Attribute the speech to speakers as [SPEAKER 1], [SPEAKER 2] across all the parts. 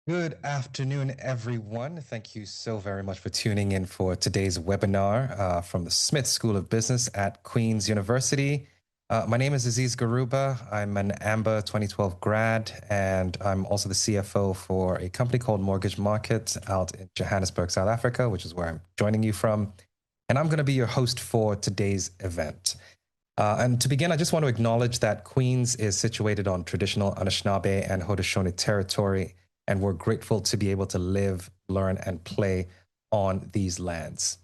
[SPEAKER 1] Good afternoon, everyone. Thank you so very much for tuning in for today's webinar from the Smith School of Business at Queen's University. My name is Aziz Garuba. I'm an AMBA 2012 grad, and I'm also the CFO for a company called Mortgage Market out in Johannesburg, South Africa, which is where I'm joining you from. And I'm going to be your host for today's event. And to begin, I just want to acknowledge that Queen's is situated on traditional Anishinaabe and Haudenosaunee territory, and we're grateful to be able to live, learn, and play on these lands.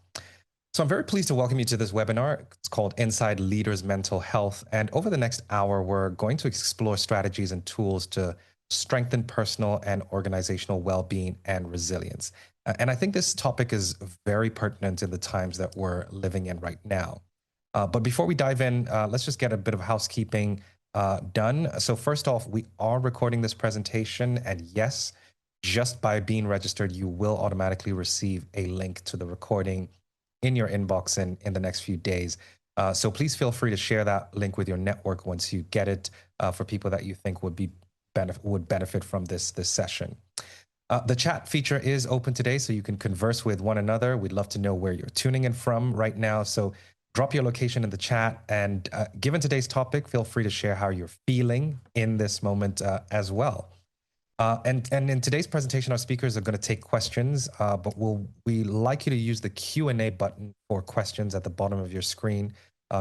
[SPEAKER 1] So I'm very pleased to welcome you to this webinar. It's called Inside Leaders' Mental Health. And over the next hour, we're going to explore strategies and tools to strengthen personal and organizational well-being and resilience. And I think this topic is very pertinent in the times that we're living in right now. But before we dive in, let's just get a bit of housekeeping done. So first off, we are recording this presentation, and yes, just by being registered, you will automatically receive a link to the recording in your inbox in the next few days. So please feel free to share that link with your network once you get it for people that you think would benefit from this session. The chat feature is open today, so you can converse with one another. We'd love to know where you're tuning in from right now. So drop your location in the chat, and given today's topic, feel free to share how you're feeling in this moment as well. And in today's presentation, our speakers are going to take questions, but we like you to use the Q&A button for questions at the bottom of your screen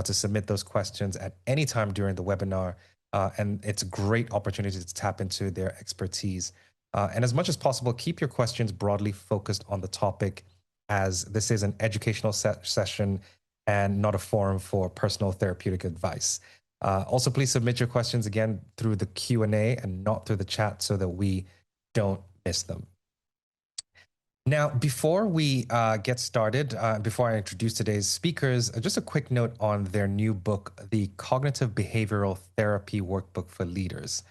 [SPEAKER 1] to submit those questions at any time during the webinar. And it's a great opportunity to tap into their expertise. And as much as possible, keep your questions broadly focused on the topic, as this is an educational session and not a forum for personal therapeutic advice. Also, please submit your questions again through the Q&A and not through the chat so that we don't miss them. Now, before we get started, before I introduce today's speakers, just a quick note on their new book, the Cognitive Behavioral Therapy Workbook for Leaders.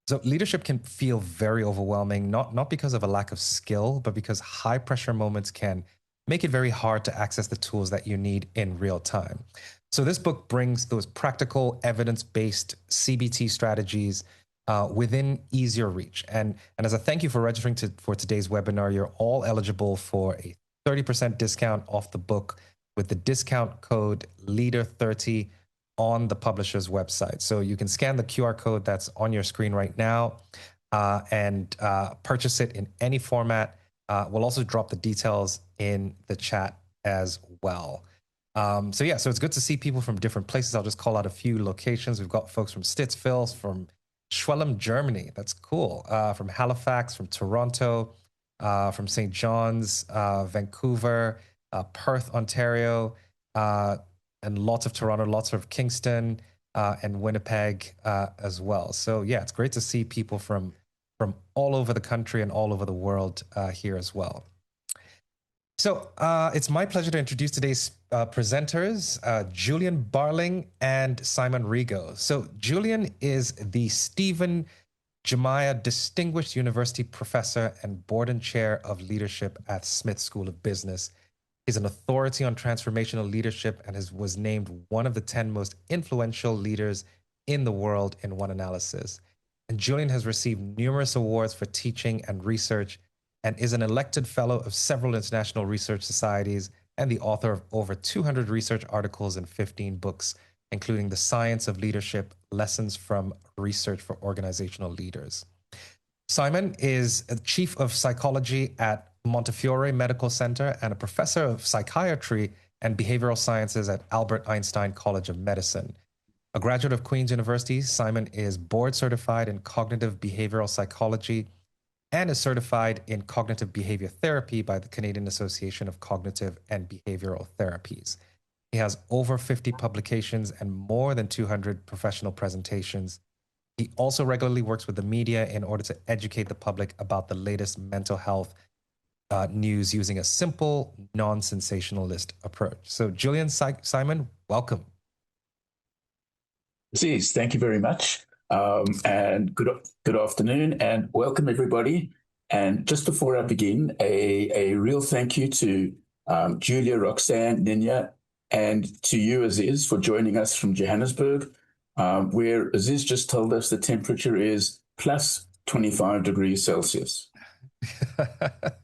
[SPEAKER 1] So leadership can feel very overwhelming, not because of a lack of skill, but because high pressure moments can make it very hard to access the tools that you need in real time. So this book brings those practical, evidence-based CBT strategies within easier reach. And as a thank you for registering for today's webinar, you're all eligible for a 30% discount off the book with the discount code LEADER30 on the publisher's website. So you can scan the QR code that's on your screen right now and purchase it in any format. We'll also drop the details in the chat as well. So it's good to see people from different places. I'll just call out a few locations. We've got folks from Stittsville, from Schwelm, Germany. That's cool. From Halifax, from Toronto, from St. John's, Vancouver, Perth, Ontario, and lots of Toronto, lots of Kingston, and Winnipeg as well. So it's great to see people from all over the country and all over the world here as well. So it's my pleasure to introduce today's presenters, Julian Barling and Simon Rego. So Julian is the Stephen Jemiah Distinguished University Professor and Borden Chair of Leadership at Smith School of Business. He's an authority on transformational leadership and was named one of the 10 most influential leaders in the world in one analysis. And Julian has received numerous awards for teaching and research and is an elected fellow of several international research societies and the author of over 200 research articles and 15 books, including The Science of Leadership, Lessons from Research for Organizational Leaders. Simon is a chief of psychology at Montefiore Medical Center and a professor of psychiatry and behavioral sciences at Albert Einstein College of Medicine. A graduate of Queen's University, Simon is board certified in cognitive behavioral psychology and is certified in cognitive behavior therapy by the Canadian Association of Cognitive and Behavioral Therapies. He has over 50 publications and more than 200 professional presentations. He also regularly works with the media in order to educate the public about the latest mental health news using a simple, non-sensationalist approach. So Julian, Simon, welcome.
[SPEAKER 2] Aziz, thank you very much. And good afternoon and welcome everybody. And just before I begin, a real thank you to Julia, Roxanne, Ninya, and to you, Aziz, for joining us from Johannesburg, where Aziz just told us the temperature is plus 25 degrees Celsius.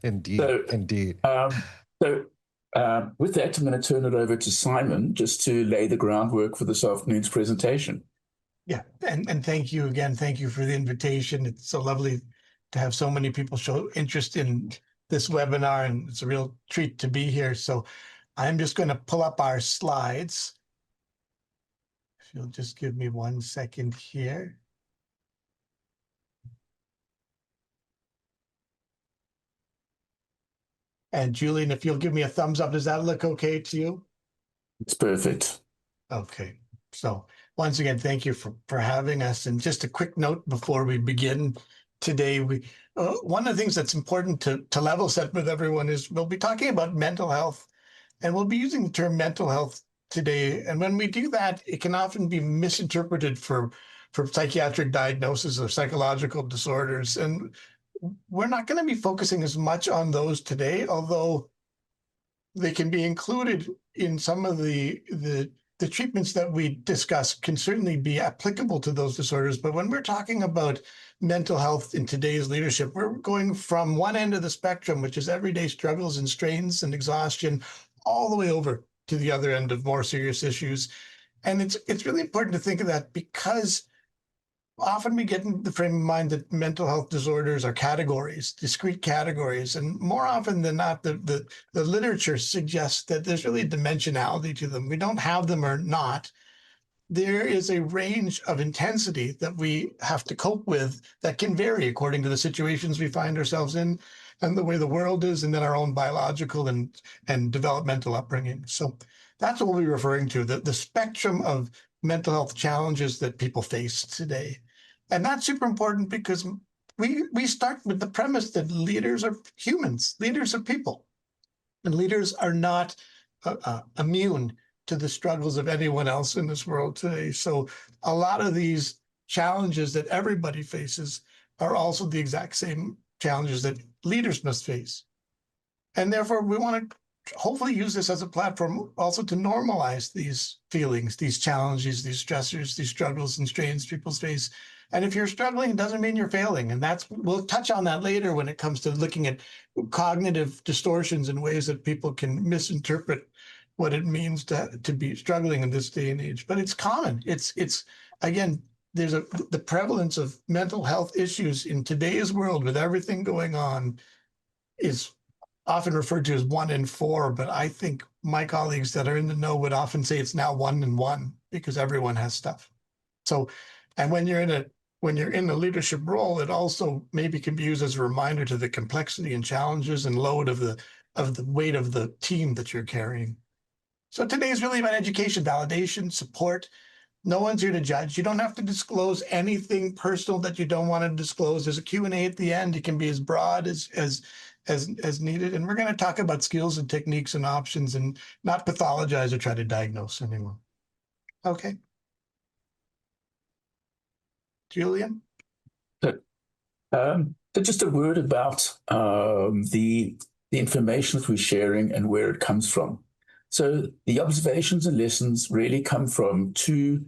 [SPEAKER 1] Indeed,
[SPEAKER 2] So,
[SPEAKER 1] indeed.
[SPEAKER 2] um, with that, I'm going to turn it over to Simon just to lay the groundwork for this afternoon's presentation.
[SPEAKER 3] Yeah, and thank you again. Thank you for the invitation. It's so lovely to have so many people show interest in this webinar, and it's a real treat to be here. So I'm just going to pull up our slides. If you'll just give me 1 second here. And Julian, if you'll give me a thumbs up, does that look okay to you?
[SPEAKER 2] It's perfect.
[SPEAKER 3] Okay. So once again, thank you for having us. And just a quick note before we begin today, one of the things that's important to level set with everyone is we'll be talking about mental health, and we'll be using the term mental health today. And when we do that, it can often be misinterpreted for psychiatric diagnosis or psychological disorders. And we're not going to be focusing as much on those today, although they can be included in some of the treatments that we discuss can certainly be applicable to those disorders. But when we're talking about mental health in today's leadership, we're going from one end of the spectrum, which is everyday struggles and strains and exhaustion, all the way over to the other end of more serious issues. And it's really important to think of that, because often we get in the frame of mind that mental health disorders are categories, discrete categories. And more often than not, the literature suggests that there's really dimensionality to them. We don't have them or not. There is a range of intensity that we have to cope with that can vary according to the situations we find ourselves in and the way the world is, and then our own biological and developmental upbringing. So that's what we'll be referring to, the spectrum of mental health challenges that people face today. And that's super important because we start with the premise that leaders are humans, leaders are people, and leaders are not immune to the struggles of anyone else in this world today. So a lot of these challenges that everybody faces are also the exact same challenges that leaders must face. And therefore, we want to hopefully use this as a platform also to normalize these feelings, these challenges, these stressors, these struggles and strains people face. And if you're struggling, it doesn't mean you're failing. And we'll touch on that later when it comes to looking at cognitive distortions and ways that people can misinterpret what it means to be struggling in this day and age. But it's common. It's again, there's the prevalence of mental health issues in today's world with everything going on is often referred to as 1 in 4, but I think my colleagues that are in the know would often say it's now 1 in 1 because everyone has stuff. So, and when you're in a leadership role, it also maybe can be used as a reminder to the complexity and challenges and load of the weight of the team that you're carrying. So today is really about education, validation, support. No one's here to judge. You don't have to disclose anything personal that you don't want to disclose. There's a Q&A at the end. It can be as broad as needed. And we're going to talk about skills and techniques and options and not pathologize or try to diagnose anyone. Okay. Julian?
[SPEAKER 2] So just a word about the information that we're sharing and where it comes from. So the observations and lessons really come from 2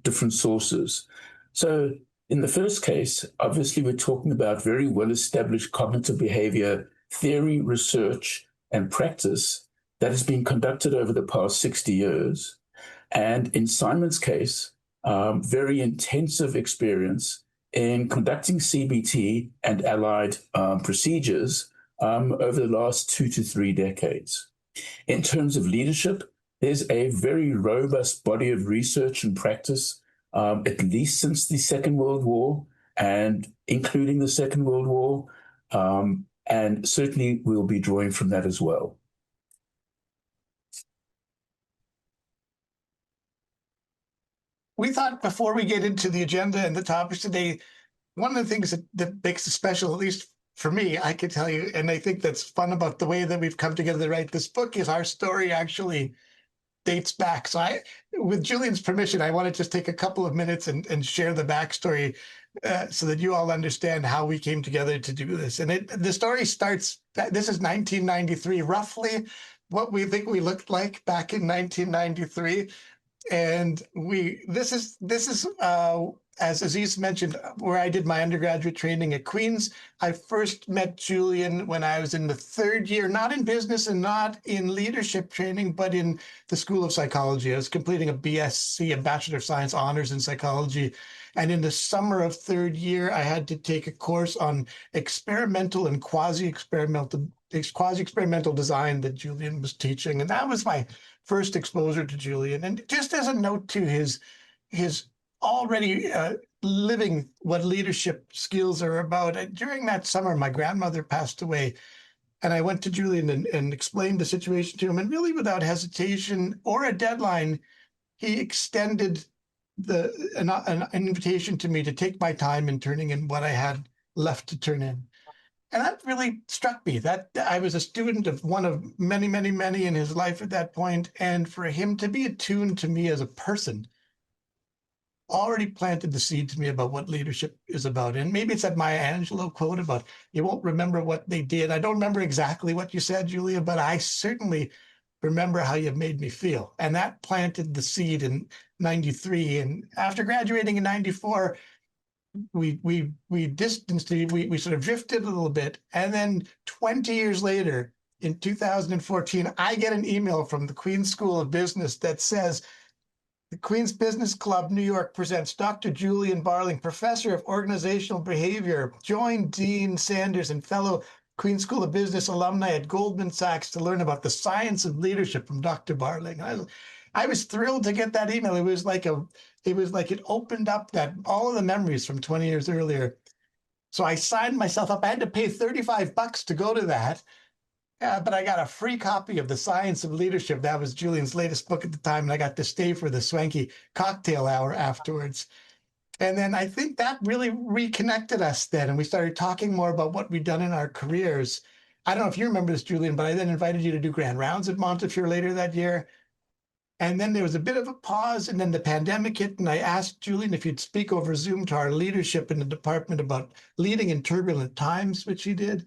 [SPEAKER 2] different sources. So in the first case, obviously, we're talking about very well-established cognitive behavior theory, research, and practice that has been conducted over the past 60 years. And in Simon's case, very intensive experience in conducting CBT and allied procedures over the last 2 to 3 decades. In terms of leadership, there's a very robust body of research and practice, at least since the Second World War, and including the Second World War, and certainly we'll be drawing from that as well.
[SPEAKER 3] We thought before we get into the agenda and the topics today, one of the things that makes it special, at least for me, I can tell you, and I think that's fun about the way that we've come together to write this book, is our story actually dates back. So with Julian's permission, I want to just take a couple of minutes and share the backstory so that you all understand how we came together to do this. And the story starts, this is 1993, roughly what we think we looked like back in 1993. And this is as Aziz mentioned, where I did my undergraduate training at Queen's, I first met Julian when I was in the third year, not in business and not in leadership training, but in the School of Psychology. I was completing a BSc, a Bachelor of Science honors in psychology. And in the summer of third year, I had to take a course on experimental and quasi-experimental design that Julian was teaching. And that was my first exposure to Julian. And just as a note to his already living what leadership skills are about, during that summer, my grandmother passed away. And I went to Julian and explained the situation to him. And really without hesitation or a deadline, he extended an invitation to me to take my time in turning in what I had left to turn in. And that really struck me, that I was a student of one of many, many, many in his life at that point. And for him to be attuned to me as a person already planted the seed to me about what leadership is about. And maybe it's that Maya Angelou quote about, you won't remember what they did. I don't remember exactly what you said, Julia, but I certainly remember how you made me feel. And that planted the seed in 93. And after graduating in 94, we distanced, we sort of drifted a little bit. And then 20 years later, in 2014, I get an email from the Queen's School of Business that says, the Queen's Business Club, New York presents Dr. Julian Barling, Professor of Organizational Behavior. Join Dean Sanders and fellow Queen's School of Business alumni at Goldman Sachs to learn about the science of leadership from Dr. Barling. I was thrilled to get that email. It was like it opened up all of the memories from 20 years earlier. So I signed myself up. I had to pay $35 to go to that. But I got a free copy of The Science of Leadership. That was Julian's latest book at the time, and I got to stay for the swanky cocktail hour afterwards. And then I think that really reconnected us then, and we started talking more about what we'd done in our careers. I don't know if you remember this, Julian, but I then invited you to do grand rounds at Montefiore later that year. And then there was a bit of a pause, and then the pandemic hit, and I asked Julian if he'd speak over Zoom to our leadership in the department about leading in turbulent times, which he did.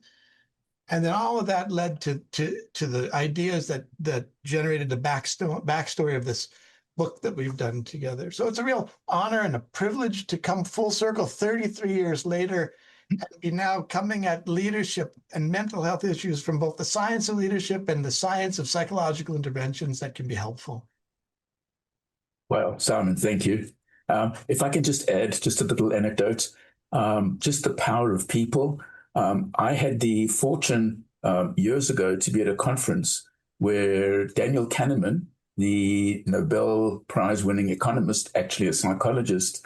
[SPEAKER 3] And then all of that led to the ideas that generated the backstory of this book that we've done together. So it's a real honor and a privilege to come full circle 33 years later and be now coming at leadership and mental health issues from both the science of leadership and the science of psychological interventions that can be helpful.
[SPEAKER 2] Well, Simon, thank you. If I can just add just a little anecdote, just the power of people. I had the fortune years ago to be at a conference where Daniel Kahneman, the Nobel Prize-winning economist, actually a psychologist,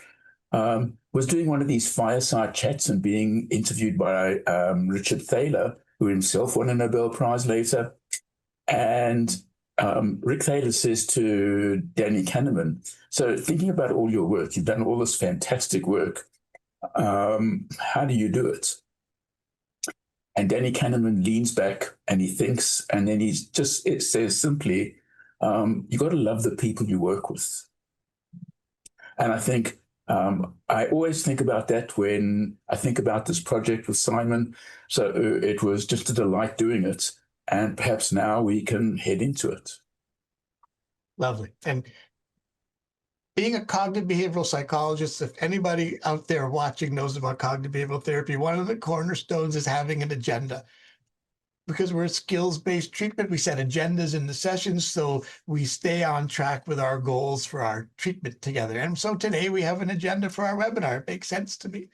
[SPEAKER 2] was doing one of these fireside chats and being interviewed by Richard Thaler, who himself won a Nobel Prize later. And Rick Thaler says to Danny Kahneman, so thinking about all your work, you've done all this fantastic work. How do you do it? And Danny Kahneman leans back and he thinks, and then it says simply, you got to love the people you work with. And I think, I always think about that when I think about this project with Simon. So it was just a delight doing it. And perhaps now we can head into it.
[SPEAKER 3] Lovely. And being a cognitive behavioral psychologist, if anybody out there watching knows about cognitive behavioral therapy, one of the cornerstones is having an agenda. Because we're a skills-based treatment, we set agendas in the sessions so we stay on track with our goals for our treatment together. And so today we have an agenda for our webinar. It makes sense to me.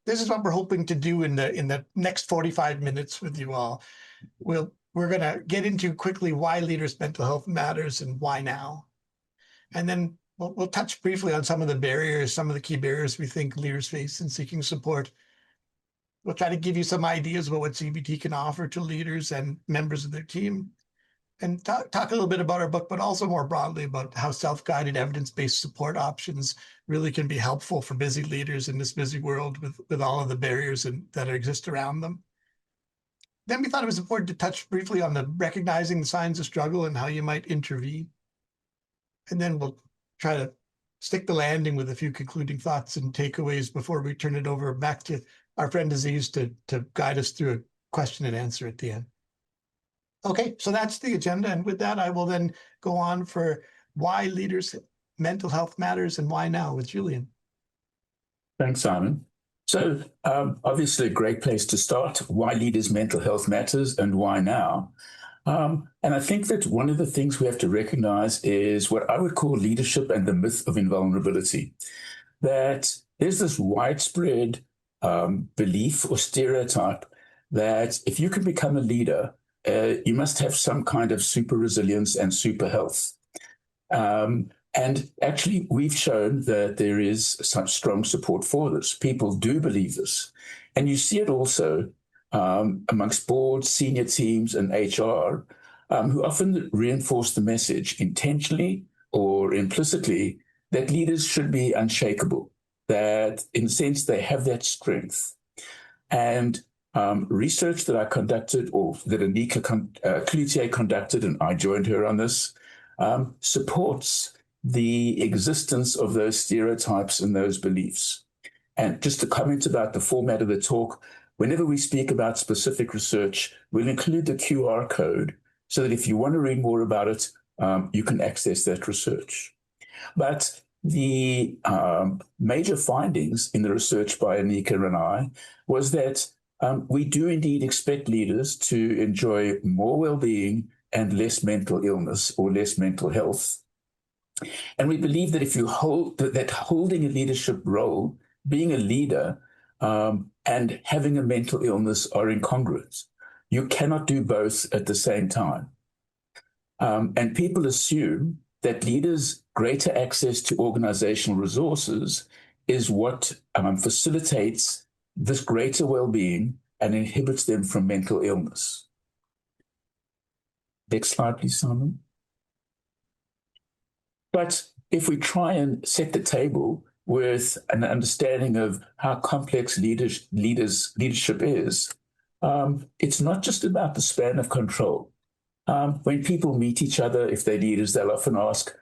[SPEAKER 3] This is what we're hoping to do in the next 45 minutes with you all. We're going to get into quickly why leaders' mental health matters and why now. And then we'll touch briefly on some of the barriers, some of the key barriers we think leaders face in seeking support. We'll try to give you some ideas about what CBT can offer to leaders and members of their team, and talk a little bit about our book, but also more broadly about how self-guided evidence-based support options really can be helpful for busy leaders in this busy world with all of the barriers that exist around them. Then we thought it was important to touch briefly on recognizing the signs of struggle and how you might intervene. And then we'll try to stick the landing with a few concluding thoughts and takeaways before we turn it over back to our friend Aziz to guide us through a question and answer at the end. Okay, so that's the agenda. And with that, I will then go on for why leaders' mental health matters and why now with Julian.
[SPEAKER 2] Thanks, Simon. So obviously a great place to start, why leaders' mental health matters and why now. And I think that one of the things we have to recognize is what I would call leadership and the myth of invulnerability, that there's this widespread belief or stereotype that if you can become a leader, you must have some kind of super resilience and super health. And actually, we've shown that there is such strong support for this. People do believe this. And you see it also amongst boards, senior teams, and HR, who often reinforce the message intentionally or implicitly that leaders should be unshakable, that in a sense they have that strength. And research that I conducted, or that Anika Cloutier conducted, and I joined her on this, supports the existence of those stereotypes and those beliefs. And just to comment about the format of the talk, whenever we speak about specific research, we'll include the QR code so that if you want to read more about it, you can access that research. But the major findings in the research by Anika and I was that we do indeed expect leaders to enjoy more well-being and less mental illness or less mental health. And we believe that if you holding a leadership role, being a leader, and having a mental illness are incongruous. You cannot do both at the same time. And people assume that leaders' greater access to organizational resources is what facilitates this greater well-being and inhibits them from mental illness. Next slide, please, Simon. But if we try and set the table with an understanding of how complex leadership is, it's not just about the span of control. When people meet each other, if they're leaders, they'll often ask,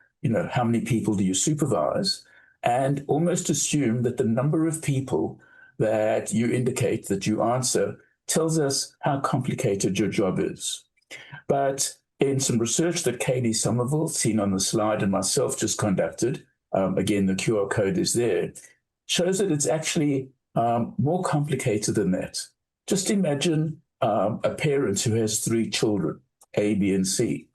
[SPEAKER 2] how many people do you supervise? And almost assume that the number of people that you indicate, that you answer, tells us how complicated your job is. But in some research that Kaylee Somerville, seen on the slide, and myself just conducted, again, the QR code is there, shows that it's actually more complicated than that. Just imagine a parent who has 3 children, A, B, and C.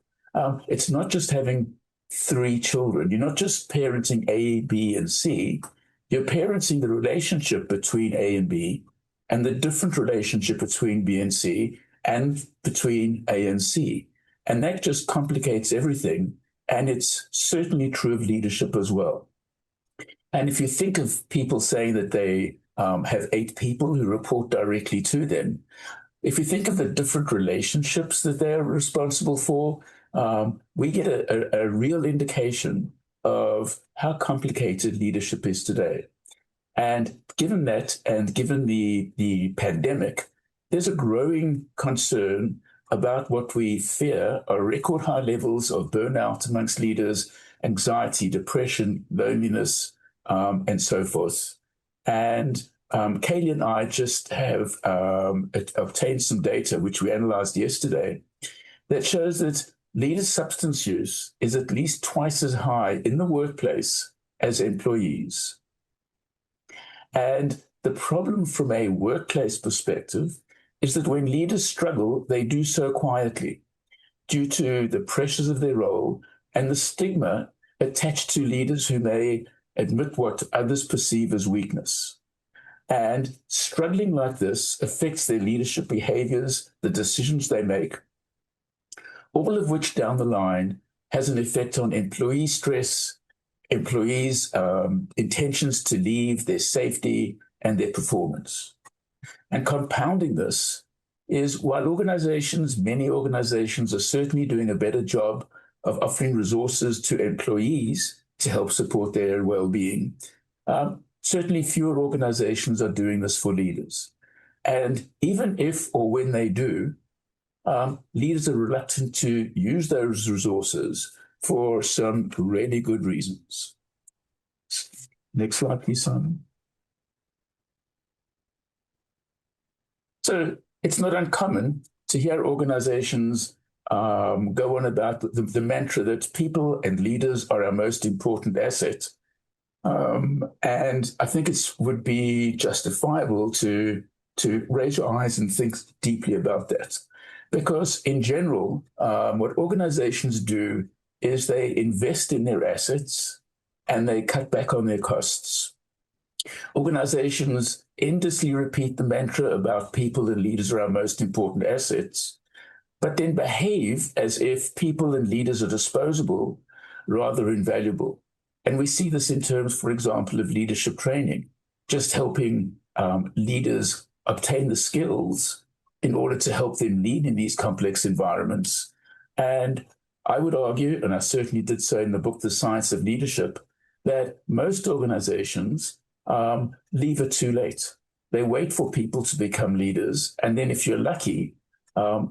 [SPEAKER 2] It's not just having 3 children. You're not just parenting A, B, and C. You're parenting the relationship between A and B, and the different relationship between B and C, and between A and C. And that just complicates everything. And it's certainly true of leadership as well. And if you think of people saying that they have 8 people who report directly to them, if you think of the different relationships that they're responsible for, we get a real indication of how complicated leadership is today. And given that, and given the pandemic, there's a growing concern about what we fear are record high levels of burnout amongst leaders, anxiety, depression, loneliness, and so forth. And Kaylee and I just have obtained some data, which we analyzed yesterday, that shows that leaders' substance use is at least twice as high in the workplace as employees. And the problem from a workplace perspective is that when leaders struggle, they do so quietly due to the pressures of their role and the stigma attached to leaders who may admit what others perceive as weakness. And struggling like this affects their leadership behaviors, the decisions they make, all of which down the line has an effect on employee stress, employees' intentions to leave, their safety, and their performance. And compounding this is while many organizations are certainly doing a better job of offering resources to employees to help support their well-being, certainly fewer organizations are doing this for leaders. And even if or when they do, leaders are reluctant to use those resources for some really good reasons. Next slide, please, Simon. So it's not uncommon to hear organizations go on about the mantra that people and leaders are our most important asset. And I think it would be justifiable to raise your eyes and think deeply about that. Because in general, what organizations do is they invest in their assets and they cut back on their costs. Organizations endlessly repeat the mantra about people and leaders are our most important assets, but then behave as if people and leaders are disposable rather invaluable. And we see this in terms, for example, of leadership training, just helping leaders obtain the skills in order to help them lead in these complex environments. And I would argue, and I certainly did so in the book, The Science of Leadership, that most organizations leave it too late. They wait for people to become leaders. And then if you're lucky, a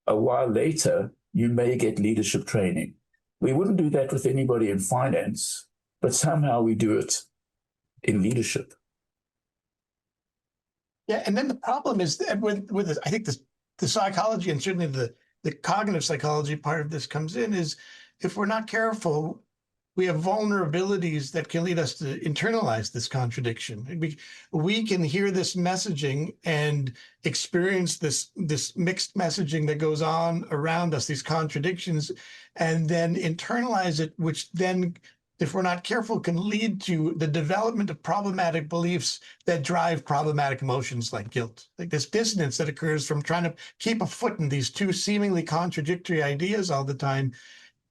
[SPEAKER 2] while later, you may get leadership training. We wouldn't do that with anybody in finance, but somehow we do it in leadership.
[SPEAKER 3] Yeah, and then the problem is that with this, I think the psychology and certainly the cognitive psychology part of this comes in is if we're not careful, we have vulnerabilities that can lead us to internalize this contradiction. We can hear this messaging and experience this mixed messaging that goes on around us, these contradictions, and then internalize it, which then, if we're not careful, can lead to the development of problematic beliefs that drive problematic emotions like guilt. Like this dissonance that occurs from trying to keep a foot in these two seemingly contradictory ideas all the time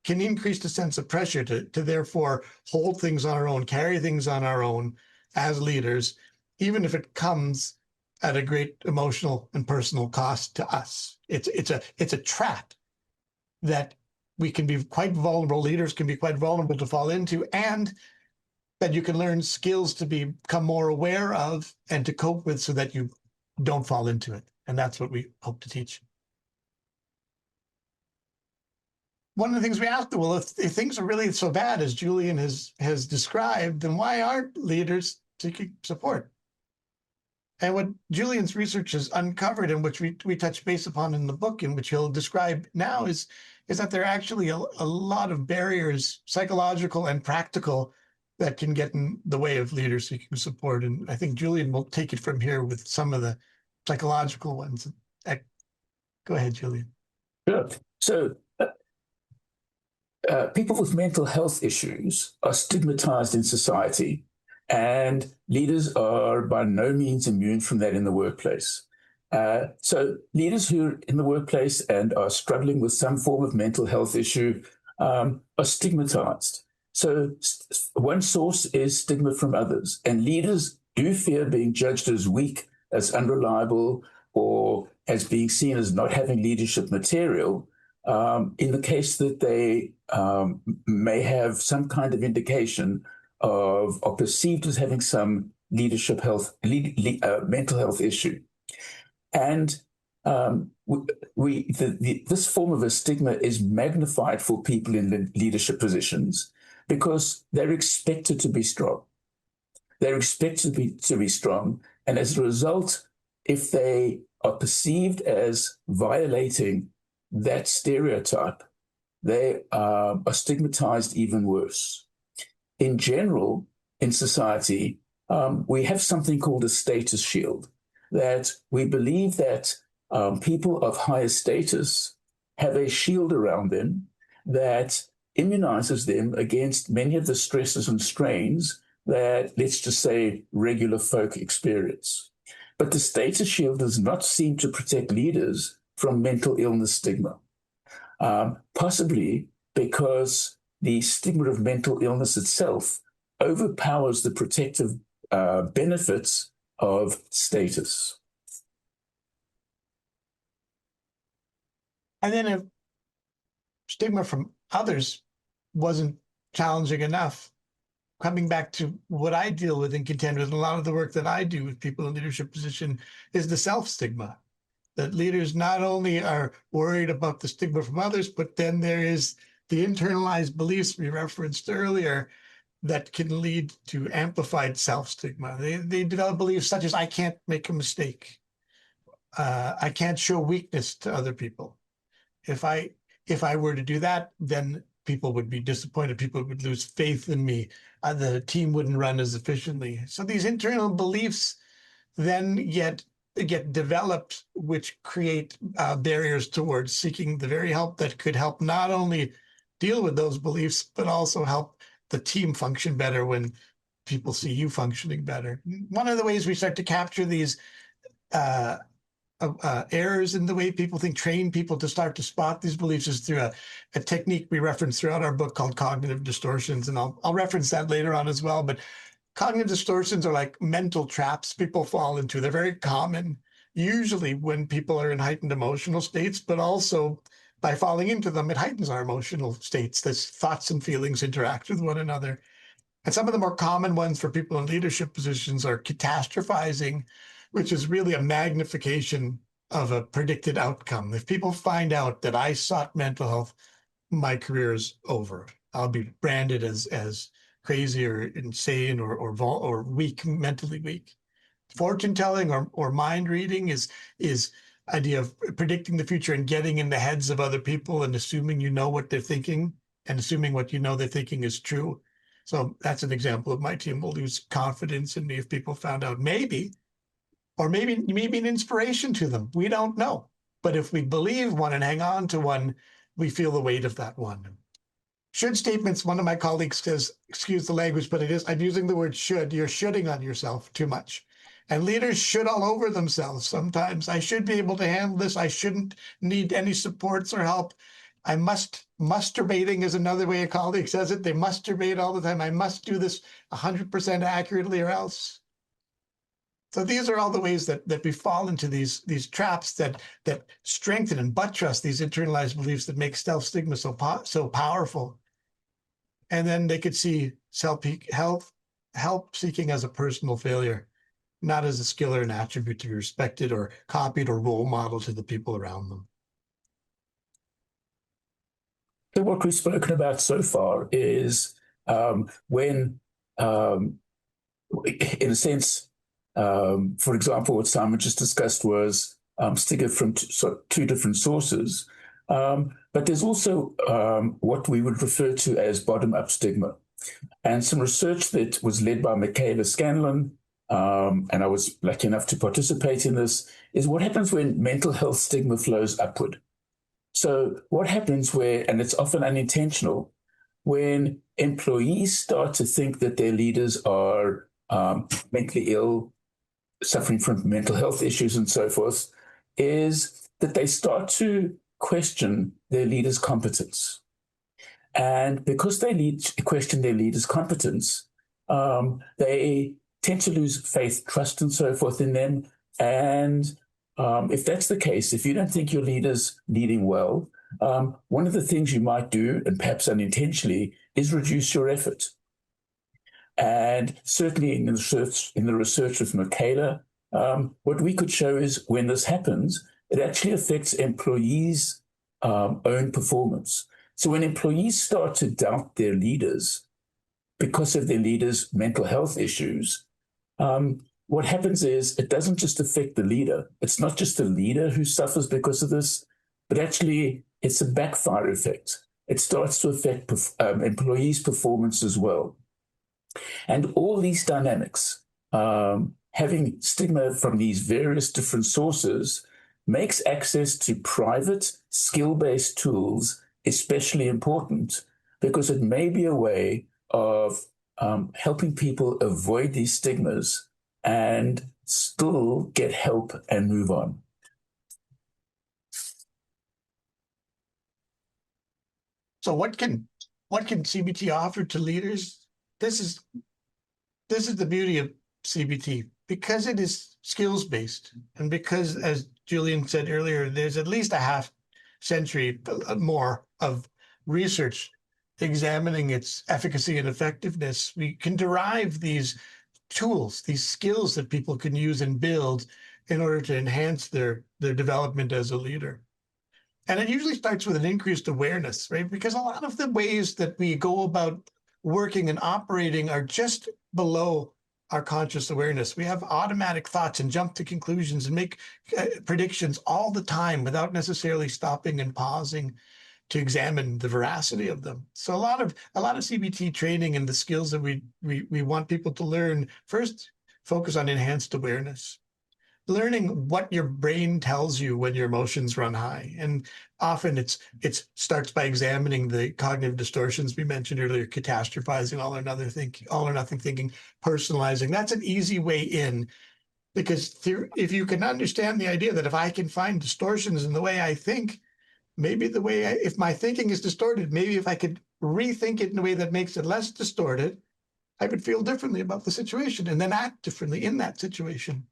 [SPEAKER 3] can increase the sense of pressure to therefore hold things on our own, carry things on our own as leaders, even if it comes at a great emotional and personal cost to us. It's a trap that we can be quite vulnerable, leaders can be quite vulnerable to fall into, and that you can learn skills to become more aware of and to cope with so that you don't fall into it. And that's what we hope to teach. One of the things we asked, well, if things are really so bad as Julian has described, then why aren't leaders seeking support? And what Julian's research has uncovered, and which we touch base upon in the book, and which he'll describe now, is that there are actually a lot of barriers, psychological and practical, that can get in the way of leaders seeking support. And I think Julian will take it from here with some of the psychological ones. Go ahead, Julian.
[SPEAKER 2] Sure. So people with mental health issues are stigmatized in society, and leaders are by no means immune from that in the workplace. So leaders who are in the workplace and are struggling with some form of mental health issue are stigmatized. So one source is stigma from others, and leaders do fear being judged as weak, as unreliable, or as being seen as not having leadership material, in the case that they may have some kind of indication of or perceived as having some leadership health, mental health issue. And this form of a stigma is magnified for people in leadership positions because they're expected to be strong. They're expected to be strong. And as a result, if they are perceived as violating that stereotype, they are stigmatized even worse. In general, in society, we have something called a status shield, that we believe that people of higher status have a shield around them that immunizes them against many of the stresses and strains that, let's just say, regular folk experience. But the status shield does not seem to protect leaders from mental illness stigma, possibly because the stigma of mental illness itself overpowers the protective benefits of status.
[SPEAKER 3] And then if stigma from others wasn't challenging enough, coming back to what I deal with and contend with, and a lot of the work that I do with people in leadership position is the self-stigma. That leaders not only are worried about the stigma from others, but then there is the internalized beliefs we referenced earlier that can lead to amplified self-stigma. They develop beliefs such as, I can't make a mistake. I can't show weakness to other people. If I were to do that, then people would be disappointed, people would lose faith in me, the team wouldn't run as efficiently. So these internal beliefs then get developed, which create barriers towards seeking the very help that could help not only deal with those beliefs, but also help the team function better when people see you functioning better. One of the ways we start to capture these errors in the way people think, train people to start to spot these beliefs, is through a technique we reference throughout our book called cognitive distortions. And I'll reference that later on as well. But cognitive distortions are like mental traps people fall into. They're very common, usually when people are in heightened emotional states, but also by falling into them, it heightens our emotional states. As thoughts and feelings interact with one another. And some of the more common ones for people in leadership positions are catastrophizing, which is really a magnification of a predicted outcome. If people find out that I sought mental health, my career is over. I'll be branded as crazy or insane or weak, mentally weak. Fortune telling or mind reading is idea of predicting the future and getting in the heads of other people and assuming you know what they're thinking and assuming what you know they're thinking is true. So that's an example of my team will lose confidence in me if people found out maybe an inspiration to them. We don't know. But if we believe one and hang on to one, we feel the weight of that one. Should statements, one of my colleagues says, excuse the language, but I'm using the word should. You're shoulding on yourself too much. And leaders should all over themselves sometimes. I should be able to handle this. I shouldn't need any supports or help. Masturbating is another way a colleague says it. They masturbate all the time. I must do this 100% accurately or else. So these are all the ways that we fall into these traps that strengthen and buttress these internalized beliefs that make self-stigma so powerful. And then they could see help seeking as a personal failure, not as a skill or an attribute to be respected or copied or role model to the people around them.
[SPEAKER 2] So what we've spoken about so far is when, in a sense, for example, what Simon just discussed was stigma from two different sources. But there's also what we would refer to as bottom-up stigma. And some research that was led by Michaela Scanlon, and I was lucky enough to participate in this, is what happens when mental health stigma flows upward. So what happens and it's often unintentional, when employees start to think that their leaders are mentally ill, suffering from mental health issues and so forth, is that they start to question their leaders' competence. And because they question their leaders' competence, they tend to lose faith, trust, and so forth in them. And if that's the case, if you don't think your leader's leading well, one of the things you might do, and perhaps unintentionally, is reduce your effort. And certainly in the research with Michaela, what we could show is when this happens, it actually affects employees' own performance. So when employees start to doubt their leaders because of their leaders' mental health issues, what happens is it doesn't just affect the leader. It's not just the leader who suffers because of this, but actually it's a backfire effect. It starts to affect employees' performance as well. And all these dynamics, having stigma from these various different sources, makes access to private, skill-based tools especially important, because it may be a way of helping people avoid these stigmas and still get help and move on.
[SPEAKER 3] So what can CBT offer to leaders? This is the beauty of CBT, because it is skills-based, and because, as Julian said earlier, there's at least a half century more of research examining its efficacy and effectiveness. We can derive these tools, these skills that people can use and build in order to enhance their development as a leader. And it usually starts with an increased awareness, right? Because a lot of the ways that we go about working and operating are just below our conscious awareness. We have automatic thoughts and jump to conclusions and make predictions all the time without necessarily stopping and pausing. to examine the veracity of them. So a lot of CBT training and the skills that we want people to learn, first focus on enhanced awareness. Learning what your brain tells you when your emotions run high. And often it starts by examining the cognitive distortions we mentioned earlier, catastrophizing, all or nothing thinking, personalizing. That's an easy way in, because if you can understand the idea that if I can find distortions in the way I think, maybe if my thinking is distorted, maybe if I could rethink it in a way that makes it less distorted, I would feel differently about the situation and then act differently in that situation.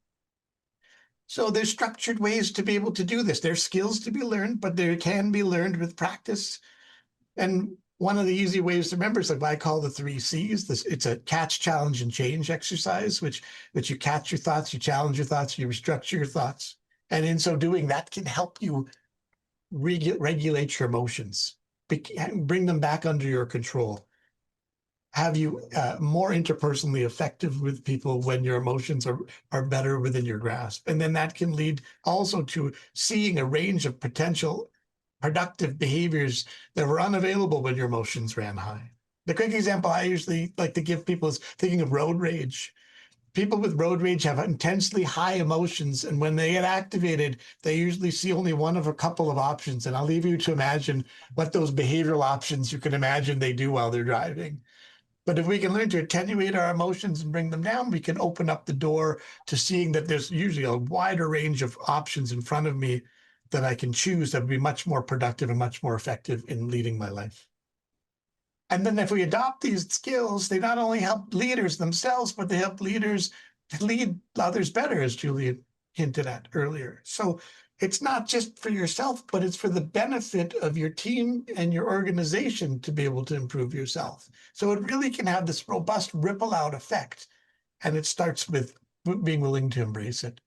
[SPEAKER 3] So there's structured ways to be able to do this. There's skills to be learned, but they can be learned with practice. And one of the easy ways to remember is like what I call the 3 C's. It's a catch, challenge, and change exercise, which you catch your thoughts, you challenge your thoughts, you restructure your thoughts. And in so doing, that can help you regulate your emotions, bring them back under your control, have you more interpersonally effective with people when your emotions are better within your grasp. And then that can lead also to seeing a range of potential productive behaviors that were unavailable when your emotions ran high. The quick example I usually like to give people is thinking of road rage. People with road rage have intensely high emotions, and when they get activated, they usually see only one of a couple of options. And I'll leave you to imagine what those behavioral options you can imagine they do while they're driving. But if we can learn to attenuate our emotions and bring them down, we can open up the door to seeing that there's usually a wider range of options in front of me that I can choose that would be much more productive and much more effective in leading my life. And then if we adopt these skills, they not only help leaders themselves, but they help leaders to lead others better, as Julian hinted at earlier. So it's not just for yourself, but it's for the benefit of your team and your organization to be able to improve yourself. So it really can have this robust ripple out effect. And it starts with being willing to embrace it.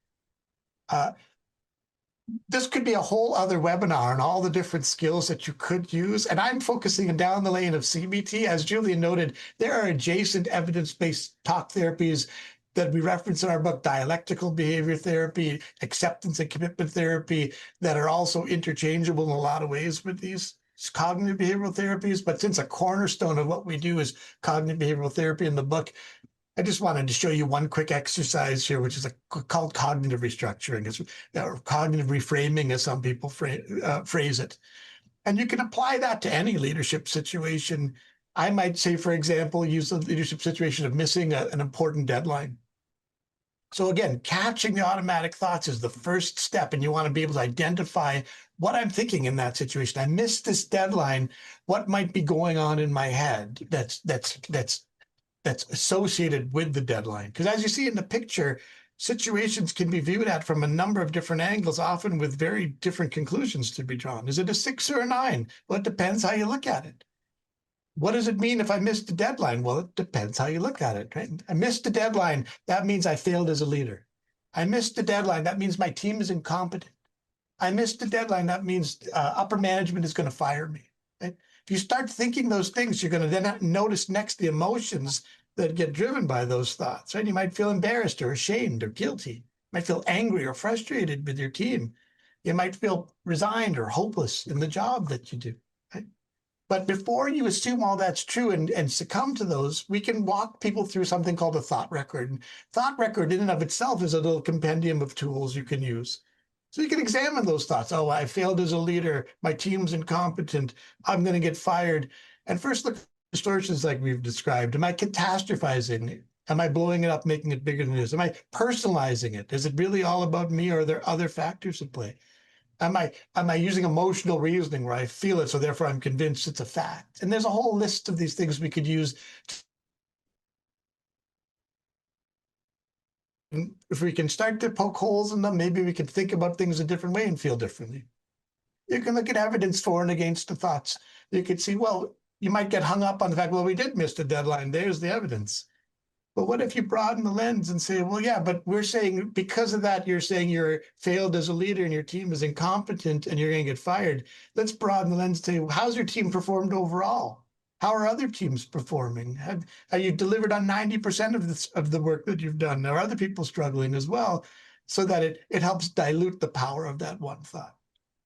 [SPEAKER 3] This could be a whole other webinar on all the different skills that you could use. And I'm focusing down the lane of CBT. As Julian noted, there are adjacent evidence-based talk therapies that we reference in our book, dialectical behavior therapy, acceptance and commitment therapy, that are also interchangeable in a lot of ways with these cognitive behavioral therapies. But since a cornerstone of what we do is cognitive behavioral therapy in the book, I just wanted to show you one quick exercise here, which is called cognitive restructuring, or cognitive reframing, as some people phrase it. And you can apply that to any leadership situation. I might say, for example, use the leadership situation of missing an important deadline. So again, catching the automatic thoughts is the first step, and you want to be able to identify what I'm thinking in that situation. I missed this deadline. What might be going on in my head that's associated with the deadline? Because as you see in the picture, situations can be viewed at from a number of different angles, often with very different conclusions to be drawn. Is it a 6 or a 9? Well, it depends how you look at it. What does it mean if I missed the deadline? Well, it depends how you look at it, right? I missed the deadline. That means I failed as a leader. I missed the deadline. That means my team is incompetent. I missed the deadline. That means upper management is going to fire me. Right? If you start thinking those things, you're going to then notice next the emotions that get driven by those thoughts. Right? You might feel embarrassed or ashamed or guilty. You might feel angry or frustrated with your team. You might feel resigned or hopeless in the job that you do. Right? But before you assume all that's true and succumb to those, we can walk people through something called a thought record. And thought record in and of itself is a little compendium of tools you can use. So you can examine those thoughts. Oh, I failed as a leader. My team's incompetent. I'm going to get fired. And first look at distortions like we've described. Am I catastrophizing? Am I blowing it up, making it bigger than it is? Am I personalizing it? Is it really all about me, or are there other factors at play? Am I using emotional reasoning where I feel it, so therefore I'm convinced it's a fact? And there's a whole list of these things we could use. And if we can start to poke holes in them, maybe we can think about things a different way and feel differently. You can look at evidence for and against the thoughts. You could see, well, you might get hung up on the fact, well, we did miss the deadline. There's the evidence. But what if you broaden the lens and say, well, yeah, but we're saying because of that, you're saying you're failed as a leader and your team is incompetent and you're going to get fired. Let's broaden the lens and say, well, how's your team performed overall? How are other teams performing? Have you delivered on 90% of the work that you've done? Are other people struggling as well? So that it helps dilute the power of that one thought.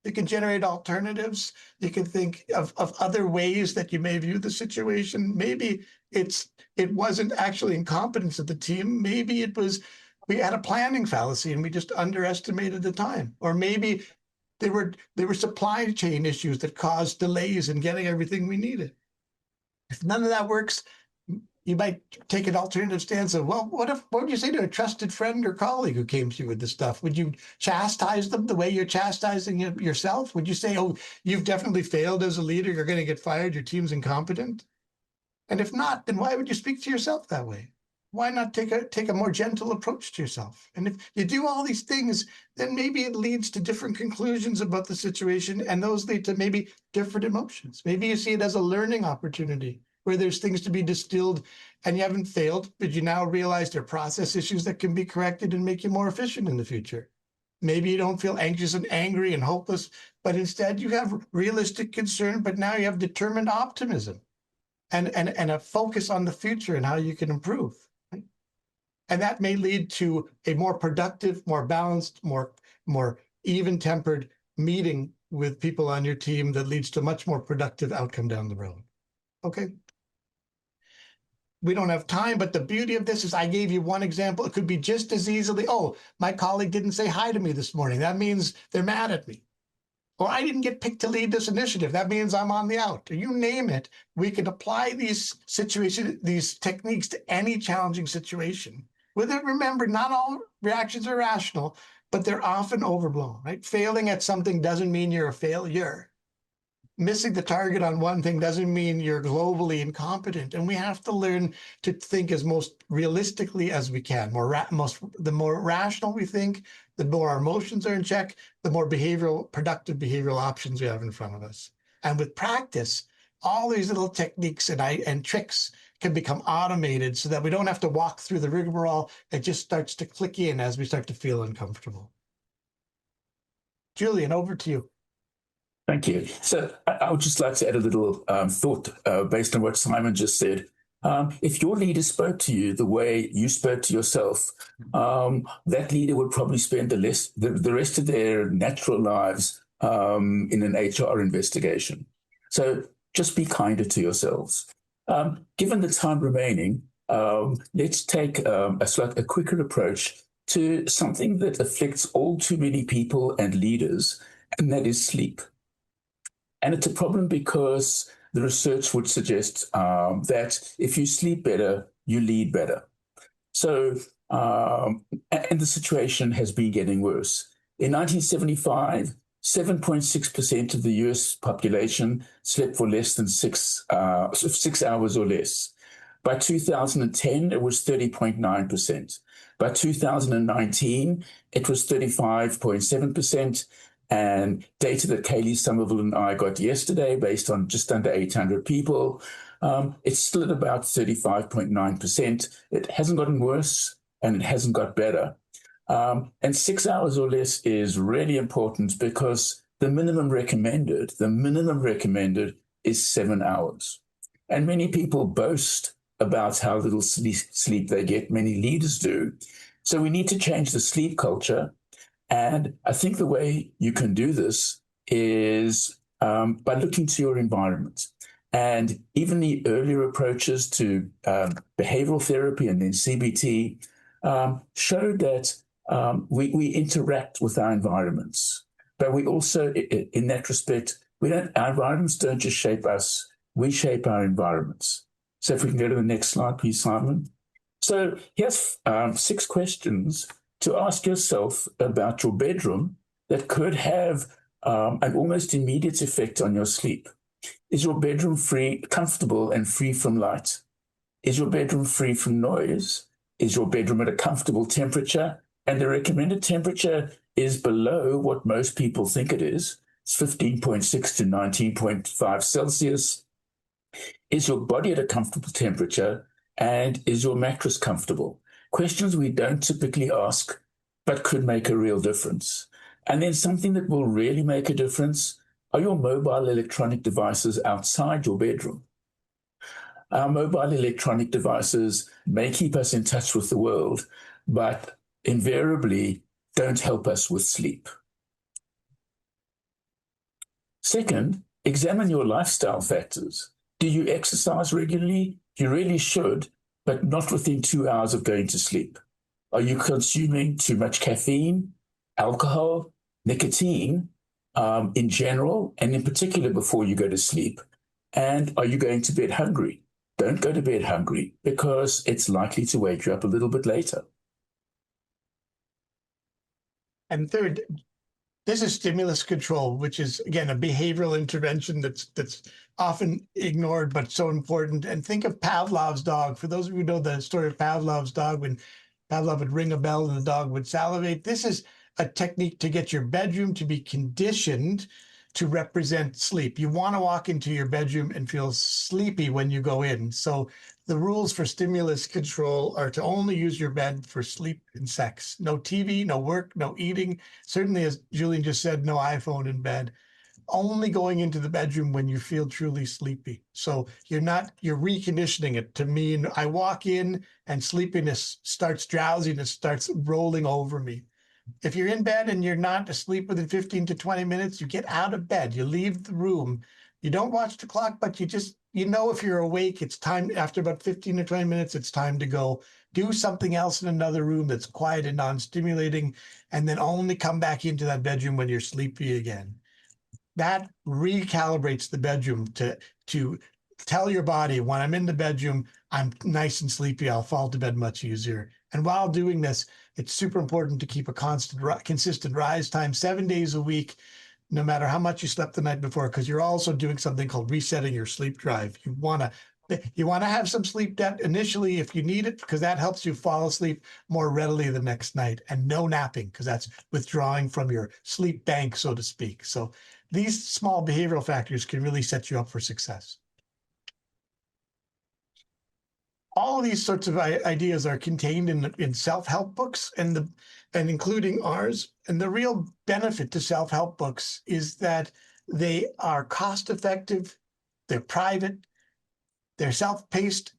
[SPEAKER 3] You can generate alternatives. You can think of other ways that you may view the situation. Maybe it wasn't actually incompetence of the team. Maybe it was we had a planning fallacy and we just underestimated the time. Or maybe there were supply chain issues that caused delays in getting everything we needed. If none of that works, you might take an alternative stance of, well, what would you say to a trusted friend or colleague who came to you with this stuff? Would you chastise them the way you're chastising yourself? Would you say, oh, you've definitely failed as a leader, you're going to get fired, your team's incompetent? And if not, then why would you speak to yourself that way? Why not take a more gentle approach to yourself? And if you do all these things, then maybe it leads to different conclusions about the situation, and those lead to maybe different emotions. Maybe you see it as a learning opportunity where there's things to be distilled and you haven't failed, but you now realize there are process issues that can be corrected and make you more efficient in the future. Maybe you don't feel anxious and angry and hopeless, but instead you have realistic concern, but now you have determined optimism and a focus on the future and how you can improve. Right? And that may lead to a more productive, more balanced, more even-tempered meeting with people on your team that leads to a much more productive outcome down the road. Okay. We don't have time, but the beauty of this is I gave you one example. It could be just as easily, oh, my colleague didn't say hi to me this morning. That means they're mad at me. Or I didn't get picked to lead this initiative. That means I'm on the out. Or you name it. We can apply these techniques to any challenging situation. Remember, not all reactions are rational, but they're often overblown, right? Failing at something doesn't mean you're a failure. Missing the target on one thing doesn't mean you're globally incompetent. And we have to learn to think as most realistically as we can. The more rational we think, the more our emotions are in check, the more productive behavioral options we have in front of us. And with practice, all these little techniques and tricks can become automated so that we don't have to walk through the rigmarole. It just starts to click in as we start to feel uncomfortable. Julian, over to you.
[SPEAKER 2] Thank you. So I would just like to add a little thought based on what Simon just said. If your leader spoke to you the way you spoke to yourself, that leader would probably spend the rest of their natural lives in an HR investigation. So just be kinder to yourselves. Given the time remaining, let's take a quicker approach to something that afflicts all too many people and leaders, and that is sleep. And it's a problem because the research would suggest that if you sleep better, you lead better. So, and the situation has been getting worse. In 1975, 7.6% of the US population slept for less than 6 hours or less. By 2010, it was 30.9%. By 2019, it was 35.7%. And data that Kaylee Somerville and I got yesterday, based on just under 800 people, it's still at about 35.9%. It hasn't gotten worse and it hasn't got better. And 6 hours or less is really important because the minimum recommended is 7 hours. And many people boast about how little sleep they get. Many leaders do. So we need to change the sleep culture. And I think the way you can do this is by looking to your environment. And even the earlier approaches to behavioral therapy and then CBT showed that we interact with our environments. But we also, in that respect, our environments don't just shape us, we shape our environments. So if we can go to the next slide, please, Simon. So here's 6 questions to ask yourself about your bedroom that could have an almost immediate effect on your sleep. Is your bedroom comfortable and free from light? Is your bedroom free from noise? Is your bedroom at a comfortable temperature? And the recommended temperature is below what most people think it is. It's 15.6 to 19.5 Celsius. Is your body at a comfortable temperature? And is your mattress comfortable? Questions we don't typically ask, but could make a real difference. And then something that will really make a difference, are your mobile electronic devices outside your bedroom? Our mobile electronic devices may keep us in touch with the world, but invariably don't help us with sleep. Second, examine your lifestyle factors. Do you exercise regularly? You really should, but not within 2 hours of going to sleep. Are you consuming too much caffeine, alcohol, nicotine in general, and in particular before you go to sleep? And are you going to bed hungry? Don't go to bed hungry because it's likely to wake you up a little bit later.
[SPEAKER 3] And third, this is stimulus control, which is, again, a behavioral intervention that's often ignored, but so important. And think of Pavlov's dog. For those of you who know the story of Pavlov's dog, when Pavlov would ring a bell and the dog would salivate, this is a technique to get your bedroom to be conditioned to represent sleep. You want to walk into your bedroom and feel sleepy when you go in. So the rules for stimulus control are to only use your bed for sleep and sex. No TV, no work, no eating. Certainly, as Julian just said, no iPhone in bed. Only going into the bedroom when you feel truly sleepy. So you're reconditioning it to mean I walk in and sleepiness starts, drowsiness starts rolling over me. If you're in bed and you're not asleep within 15 to 20 minutes, you get out of bed, you leave the room. You don't watch the clock, but you know if you're awake, it's time, after about 15 to 20 minutes, it's time to go do something else in another room that's quiet and non-stimulating, and then only come back into that bedroom when you're sleepy again. That recalibrates the bedroom to tell your body, when I'm in the bedroom, I'm nice and sleepy, I'll fall to bed much easier. And while doing this, it's super important to keep a consistent rise time, 7 days a week, no matter how much you slept the night before, because you're also doing something called resetting your sleep drive. You want to have some sleep debt initially if you need it, because that helps you fall asleep more readily the next night, and no napping, because that's withdrawing from your sleep bank, so to speak. So these small behavioral factors can really set you up for success. All of these sorts of ideas are contained in self-help books, and including ours. And the real benefit to self-help books is that they are cost-effective, they're private, they're self-paced,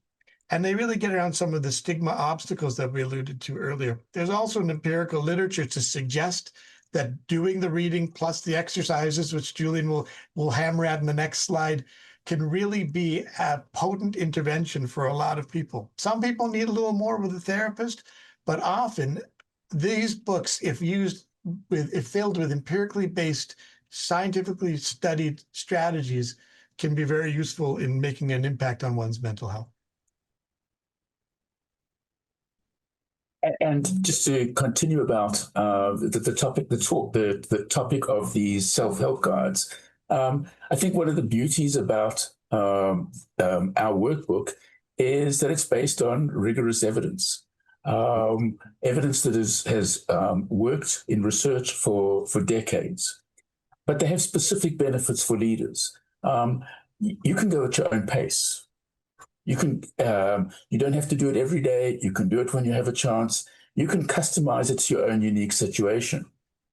[SPEAKER 3] and they really get around some of the stigma obstacles that we alluded to earlier. There's also an empirical literature to suggest that doing the reading plus the exercises, which Julian will hammer at in the next slide, can really be a potent intervention for a lot of people. Some people need a little more with a therapist, but often these books, if filled with empirically based, scientifically studied strategies, can be very useful in making an impact on one's mental health.
[SPEAKER 2] And just to continue about the topic of these self-help guides, I think one of the beauties about our workbook is that it's based on rigorous evidence, evidence that has worked in research for decades, but they have specific benefits for leaders. You can go at your own pace. You don't have to do it every day. You can do it when you have a chance. You can customize it to your own unique situation.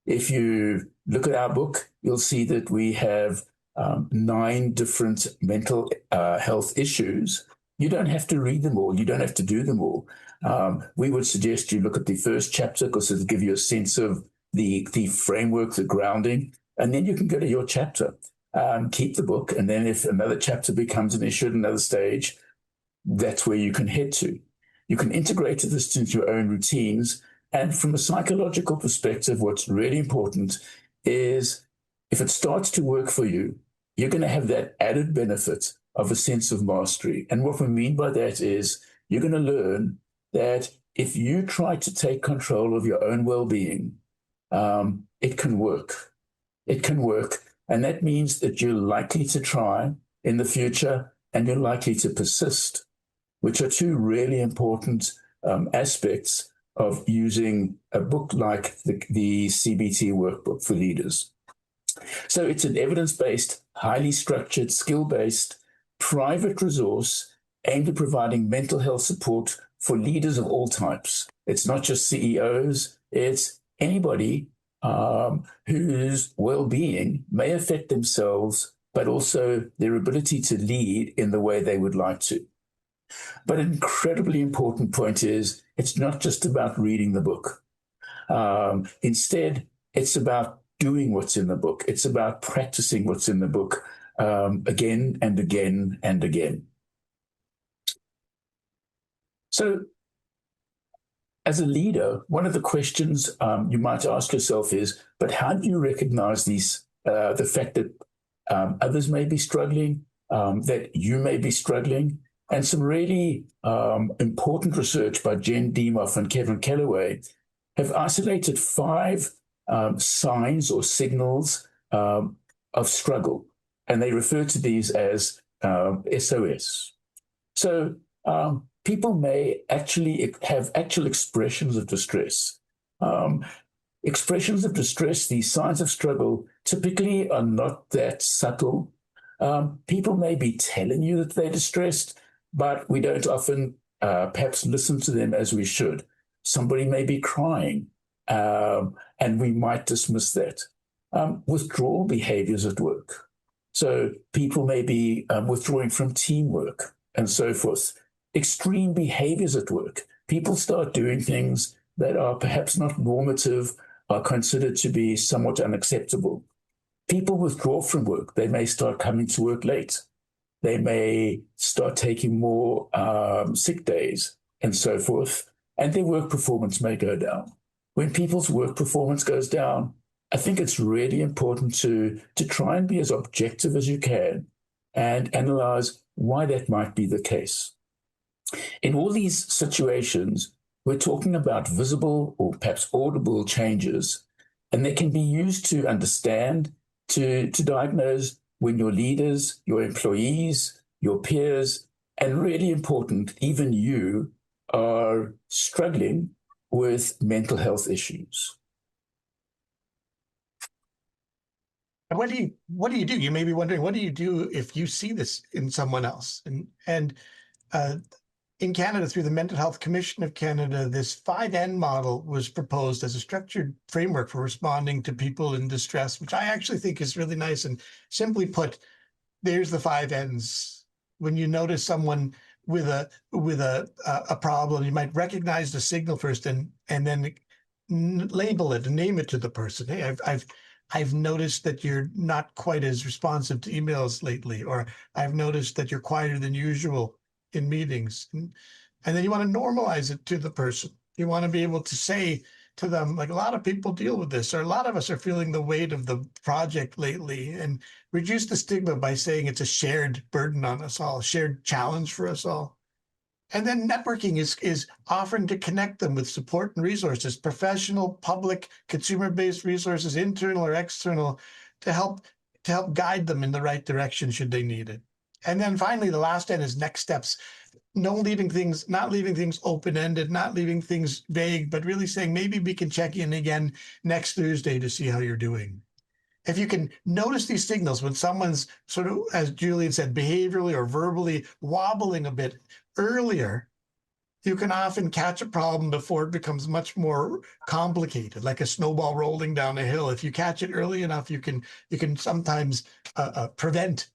[SPEAKER 2] If you look at our book, you'll see that we have 9 different mental health issues. You don't have to read them all. You don't have to do them all. We would suggest you look at the first chapter because it'll give you a sense of the framework, the grounding, and then you can go to your chapter. Keep the book, and then if another chapter becomes an issue at another stage, that's where you can head to. You can integrate this into your own routines. And from a psychological perspective, what's really important is if it starts to work for you, you're going to have that added benefit of a sense of mastery. And what we mean by that is you're going to learn that if you try to take control of your own well-being, it can work. It can work. And that means that you're likely to try in the future and you're likely to persist, which are 2 really important aspects of using a book like the CBT workbook for leaders. So it's an evidence-based, highly structured, skill-based, private resource aimed at providing mental health support for leaders of all types. It's not just CEOs, it's anybody whose well-being may affect themselves, but also their ability to lead in the way they would like to. But an incredibly important point is it's not just about reading the book. Instead, it's about doing what's in the book. It's about practicing what's in the book again and again and again. So as a leader, one of the questions you might ask yourself is, but how do you recognize the fact that others may be struggling, that you may be struggling? And some really important research by Jen Demoff and Kevin Kellaway have isolated 5 signs or signals of struggle, and they refer to these as SOS. So people may actually have actual expressions of distress. Expressions of distress, these signs of struggle, typically are not that subtle. People may be telling you that they're distressed, but we don't often perhaps listen to them as we should. Somebody may be crying, and we might dismiss that. Withdrawal behaviors at work. So people may be withdrawing from teamwork and so forth. Extreme behaviors at work. People start doing things that are perhaps not normative, are considered to be somewhat unacceptable. People withdraw from work. They may start coming to work late. They may start taking more sick days and so forth, and their work performance may go down. When people's work performance goes down, I think it's really important to try and be as objective as you can and analyze why that might be the case. In all these situations, we're talking about visible or perhaps audible changes, and they can be used to understand, to diagnose when your leaders, your employees, your peers, and really important, even you, are struggling with mental health issues.
[SPEAKER 3] And what do you do? You may be wondering, what do you do if you see this in someone else? And in Canada, through the Mental Health Commission of Canada, this 5N model was proposed as a structured framework for responding to people in distress, which I actually think is really nice. And simply put, there's the 5 N's. When you notice someone with a problem, you might recognize the signal first and then label it and name it to the person. Hey, I've noticed that you're not quite as responsive to emails lately, or I've noticed that you're quieter than usual in meetings. And then you want to normalize it to the person. You want to be able to say to them, like, a lot of people deal with this, or a lot of us are feeling the weight of the project lately, and reduce the stigma by saying it's a shared burden on us all, a shared challenge for us all. And then networking is offering to connect them with support and resources, professional, public, consumer-based resources, internal or external, to help guide them in the right direction should they need it. And then finally, the last N is next steps. Not leaving things open-ended, not leaving things vague, but really saying, maybe we can check in again next Thursday to see how you're doing. If you can notice these signals when someone's sort of, as Julian said, behaviorally or verbally wobbling a bit earlier, you can often catch a problem before it becomes much more complicated, like a snowball rolling down a hill. If you catch it early enough, you can sometimes prevent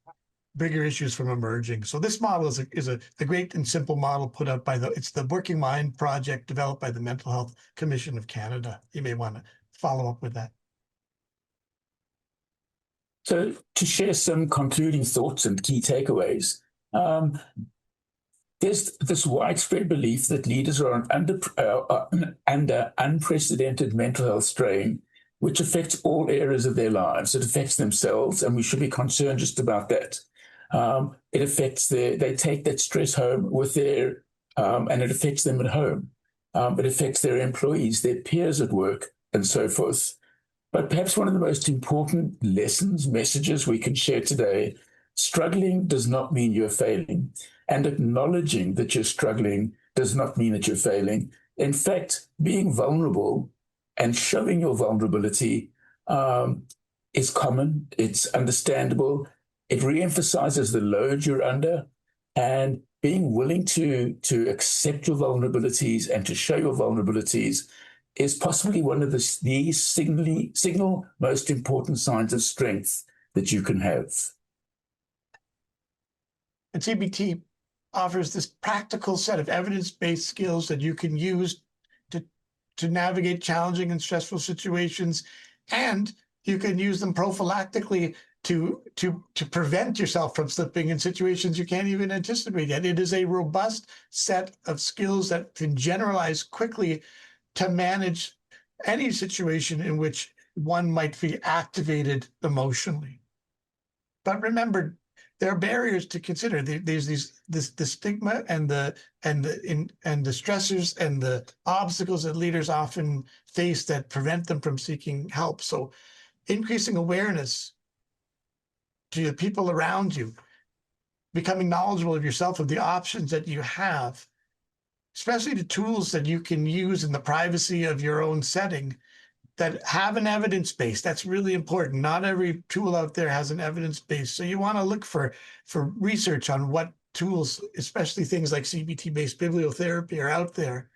[SPEAKER 3] bigger issues from emerging. So this model is a great and simple model put up by it's the Working Mind project developed by the Mental Health Commission of Canada. You may want to follow up with that.
[SPEAKER 2] So to share some concluding thoughts and key takeaways, there's this widespread belief that leaders are under unprecedented mental health strain, which affects all areas of their lives. It affects themselves, and we should be concerned just about that. It affects they take that stress home with and it affects them at home. It affects their employees, their peers at work, and so forth. But perhaps one of the most important messages we can share today, struggling does not mean you're failing. And acknowledging that you're struggling does not mean that you're failing. In fact, being vulnerable and showing your vulnerability is common, it's understandable, it reemphasizes the load you're under, and being willing to accept your vulnerabilities and to show your vulnerabilities is possibly one of the signal most important signs of strength that you can have.
[SPEAKER 3] And CBT offers this practical set of evidence-based skills that you can use to navigate challenging and stressful situations, and You can use them prophylactically to prevent yourself from slipping in situations you can't even anticipate yet. It is a robust set of skills that can generalize quickly to manage any situation in which one might be activated emotionally. But remember, there are barriers to consider. There's the stigma and the stressors and the obstacles that leaders often face that prevent them from seeking help. So increasing awareness to the people around you, becoming knowledgeable of yourself, of the options that you have, especially the tools that you can use in the privacy of your own setting that have an evidence base. That's really important. Not every tool out there has an evidence base. So you want to look for research on what tools, especially things like CBT-based bibliotherapy, are out there,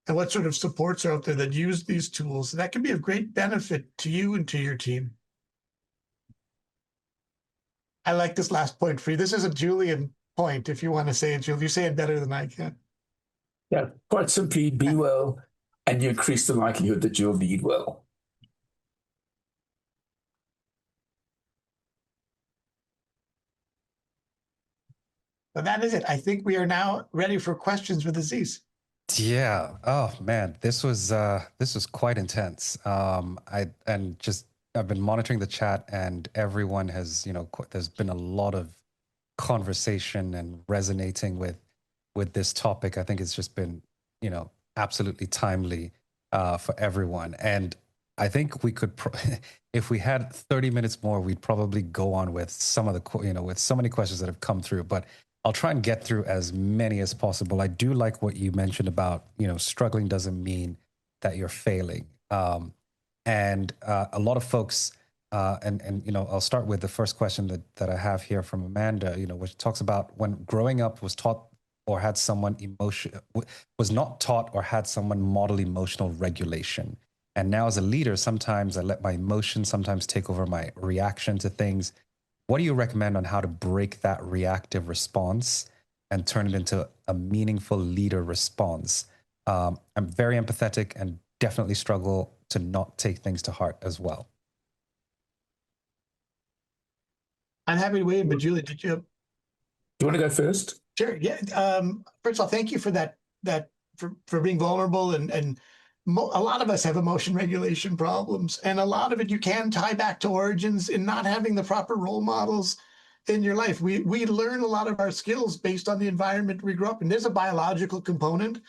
[SPEAKER 3] and what sort of supports are out there that use these tools. That can be of great benefit to you and to your team. I like this last point for you. This is a Julian point, if you want to say it, Julian. You say it better than I can.
[SPEAKER 2] Yeah, quite simply, be well, and you increase the likelihood that you'll lead well.
[SPEAKER 3] But that is it. I think we are now ready for questions with Aziz.
[SPEAKER 1] Yeah. Oh man, this was quite intense. I've been monitoring the chat, and everyone has, there's been a lot of conversation and resonating with this topic. I think it's just been, absolutely timely for everyone. And I think we could, if we had 30 minutes more, we'd probably go on with some of the, with so many questions that have come through. But I'll try and get through as many as possible. I do like what you mentioned about, struggling doesn't mean that you're failing. And a lot of folks, I'll start with the first question that I have here from Amanda, which talks about when growing up was taught or had someone was not taught or had someone model emotional regulation. And now as a leader, sometimes I let my emotions sometimes take over my reaction to things. What do you recommend on how to break that reactive response and turn it into a meaningful leader response? I'm very empathetic and definitely struggle to not take things to heart as well.
[SPEAKER 3] I'm happy to wait, but Julie, do you
[SPEAKER 2] want to go first?
[SPEAKER 3] Sure. Yeah. First of all, thank you for that for being vulnerable, and a lot of us have emotion regulation problems, and a lot of it you can tie back to origins in not having the proper role models in your life. We learn a lot of our skills based on the environment we grew up in. There's a biological component,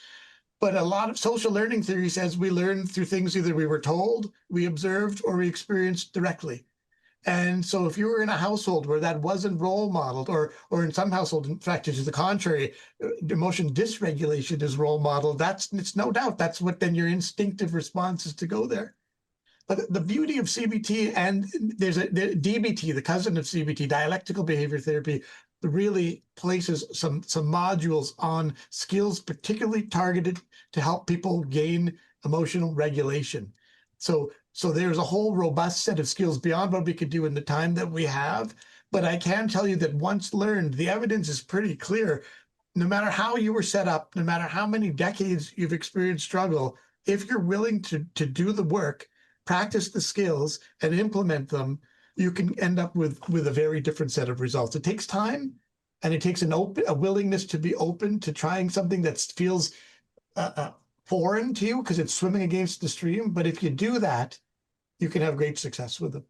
[SPEAKER 3] but a lot of social learning theory says we learn through things either we were told, we observed, or we experienced directly. And so if you were in a household where that wasn't role modeled, or in some households, in fact, it's the contrary, emotion dysregulation is role modeled, it's no doubt that's what then your instinctive response is to go there. But the beauty of CBT, and there's the DBT, the cousin of CBT, dialectical behavior therapy, really places some modules on skills particularly targeted to help people gain emotional regulation. So there's a whole robust set of skills beyond what we could do in the time that we have. But I can tell you that once learned, the evidence is pretty clear. No matter how you were set up, no matter how many decades you've experienced struggle, if you're willing to do the work, practice the skills, and implement them, you can end up with a very different set of results. It takes time, and it takes a willingness to be open to trying something that feels foreign to you because it's swimming against the stream. But if you do that, you can have great success with it.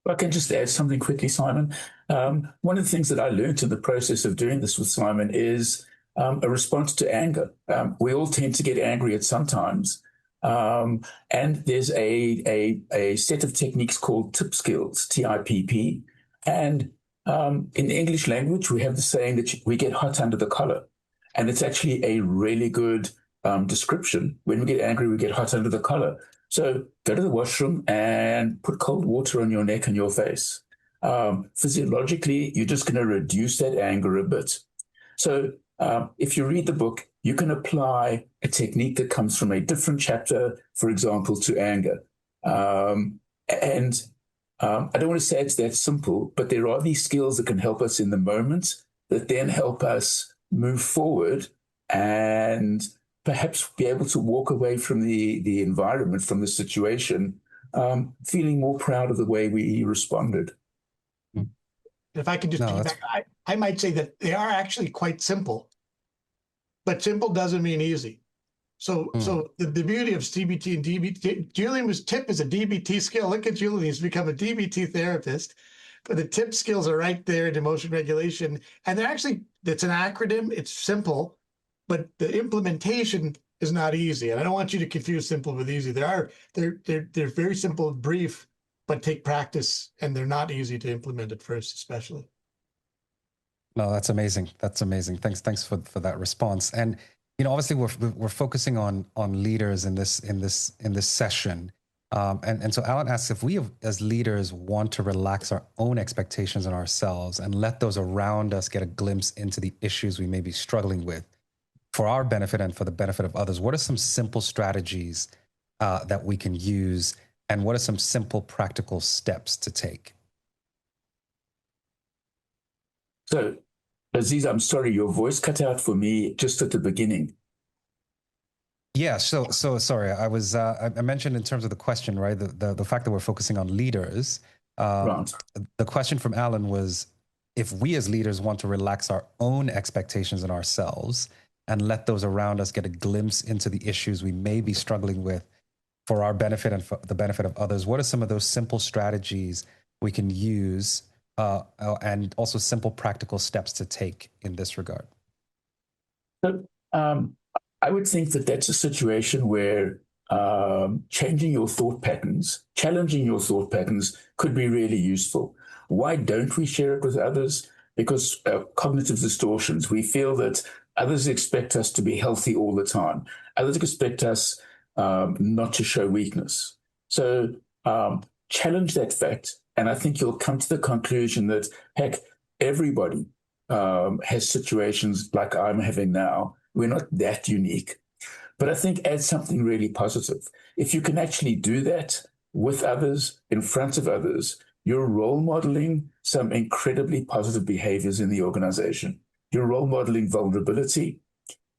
[SPEAKER 2] I can just add something quickly, Simon. One of the things that I learned in the process of doing this with Simon is a response to anger. We all tend to get angry at some times. And there's a set of techniques called TIP skills, TIPP. And in the English language, we have the saying that we get hot under the collar. And it's actually a really good description. When we get angry, we get hot under the collar. So go to the washroom and put cold water on your neck and your face. Physiologically, you're just going to reduce that anger a bit. So if you read the book, you can apply a technique that comes from a different chapter, for example, to anger. I don't want to say it's that simple, but there are these skills that can help us in the moment that then help us move forward and perhaps be able to walk away from the environment, from the situation, feeling more proud of the way we responded.
[SPEAKER 3] If I could just piggyback, I might say that they are actually quite simple, but simple doesn't mean easy. So the beauty of CBT and DBT, Julian's tip is a DBT skill. Look at Julian, he's become a DBT therapist. But the tip skills are right there in emotion regulation. And they're actually, it's an acronym, it's simple, but the implementation is not easy. And I don't want you to confuse simple with easy. They're very simple and brief, but take practice, and they're not easy to implement at first, especially.
[SPEAKER 1] No, that's amazing. That's amazing. Thanks for that response. And obviously we're focusing on leaders in this session. And so Alan asks if we as leaders want to relax our own expectations on ourselves and let those around us get a glimpse into the issues we may be struggling with for our benefit and for the benefit of others. What are some simple strategies that we can use, and what are some simple practical steps to take?
[SPEAKER 2] So, Aziz, I'm sorry, your voice cut out for me just at the beginning.
[SPEAKER 1] Yeah, so sorry. I was I mentioned in terms of the question, right? The fact that we're focusing on leaders.
[SPEAKER 2] Right.
[SPEAKER 1] The question from Alan was if we as leaders want to relax our own expectations in ourselves and let those around us get a glimpse into the issues we may be struggling with for our benefit and for the benefit of others. What are some of those simple strategies we can use, and also simple practical steps to take in this regard?
[SPEAKER 2] So, I would think that that's a situation where changing your thought patterns, challenging your thought patterns could be really useful. Why don't we share it with others? Because cognitive distortions. We feel that others expect us to be healthy all the time. Others expect us not to show weakness. So challenge that fact, and I think you'll come to the conclusion that, heck, everybody has situations like I'm having now. We're not that unique. But I think add something really positive. If you can actually do that with others, in front of others, you're role modeling some incredibly positive behaviors in the organization. You're role modeling vulnerability,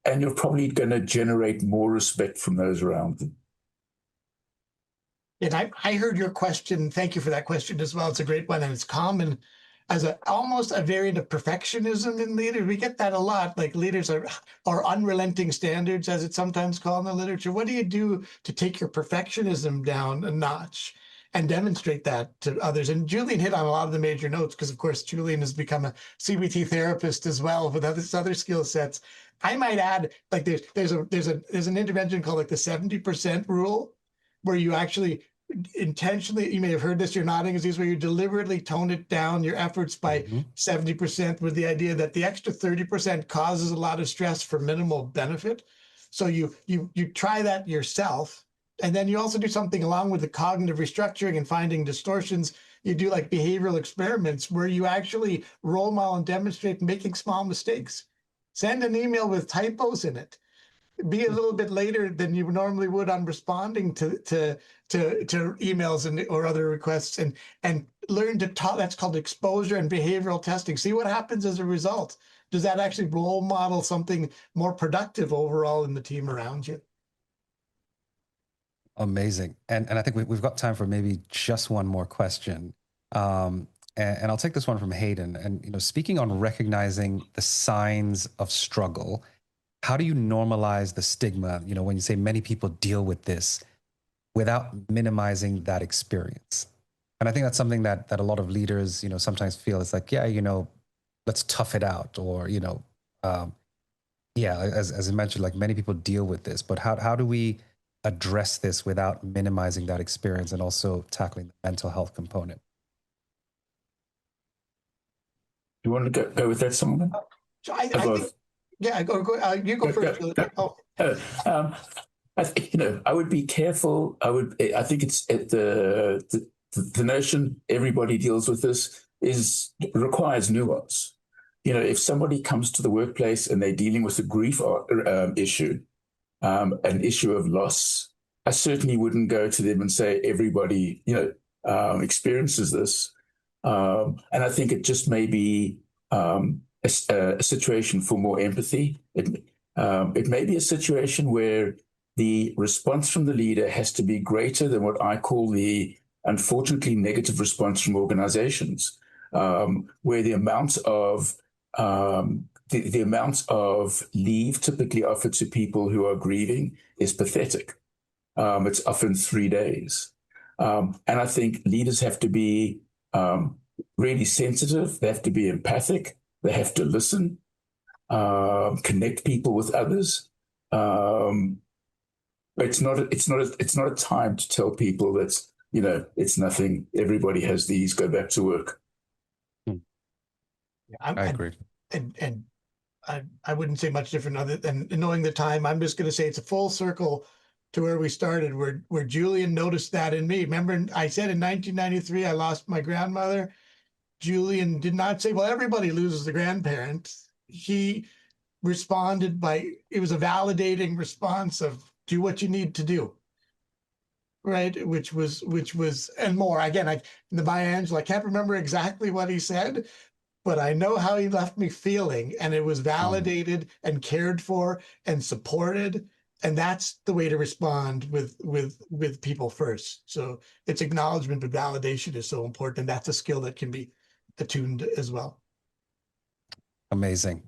[SPEAKER 2] and you're probably going to generate more respect from those around them.
[SPEAKER 3] And I heard your question. Thank you for that question as well. It's a great one, and it's common as almost a variant of perfectionism in leaders. We get that a lot. Like leaders are unrelenting standards, as it's sometimes called in the literature. What do you do to take your perfectionism down a notch and demonstrate that to others? And Julian hit on a lot of the major notes because, of course, Julian has become a CBT therapist as well with other skill sets. I might add, like there's an intervention called like the 70% rule, where you actually intentionally, you may have heard this, you're nodding, Aziz, where you deliberately tone it down, your efforts by 70%, with the idea that the extra 30% causes a lot of stress for minimal benefit. So you try that yourself. And then you also do something along with the cognitive restructuring and finding distortions. You do like behavioral experiments where you actually role model and demonstrate making small mistakes. Send an email with typos in it. Be a little bit later than you normally would on responding to emails or other requests, and learn to talk. That's called exposure and behavioral testing. See what happens as a result. Does that actually role model something more productive overall in the team around you?
[SPEAKER 1] Amazing. And I think we've got time for maybe just one more question. And I'll take this one from Hayden. And speaking on recognizing the signs of struggle, how do you normalize the stigma, when you say many people deal with this, without minimizing that experience? And I think that's something that a lot of leaders, sometimes feel it's like, yeah, let's tough it out, or, as I mentioned, like many people deal with this, but how do we address this without minimizing that experience and also tackling the mental health component?
[SPEAKER 2] You want to go with that, Simon?
[SPEAKER 3] I think, yeah, you go first.
[SPEAKER 2] I would be careful. I think it's the notion everybody deals with this requires nuance. If somebody comes to the workplace and they're dealing with a grief issue, an issue of loss, I certainly wouldn't go to them and say everybody experiences this. And I think it just may be a situation for more empathy. It may be a situation where the response from the leader has to be greater than what I call the, unfortunately, negative response from organizations, where the amount of the amount of leave typically offered to people who are grieving is pathetic. It's often 3 days. And I think leaders have to be really sensitive. They have to be empathic. They have to listen, connect people with others. It's not a time to tell people that, it's nothing. Everybody has these. Go back to work.
[SPEAKER 1] I agree.
[SPEAKER 3] And I wouldn't say much different other than knowing the time. I'm just going to say it's a full circle to where we started, where Julian noticed that in me. Remember, I said in 1993 I lost my grandmother. Julian did not say, well, everybody loses the grandparent. He responded by, it was a validating response of do what you need to do. Right, which was, and more. Again, in the Maya Angelou, I can't remember exactly what he said, but I know how he left me feeling, and it was validated and cared for and supported. And that's the way to respond with people first. So it's acknowledgement, but validation is so important. And that's a skill that can be attuned as well.
[SPEAKER 1] Amazing.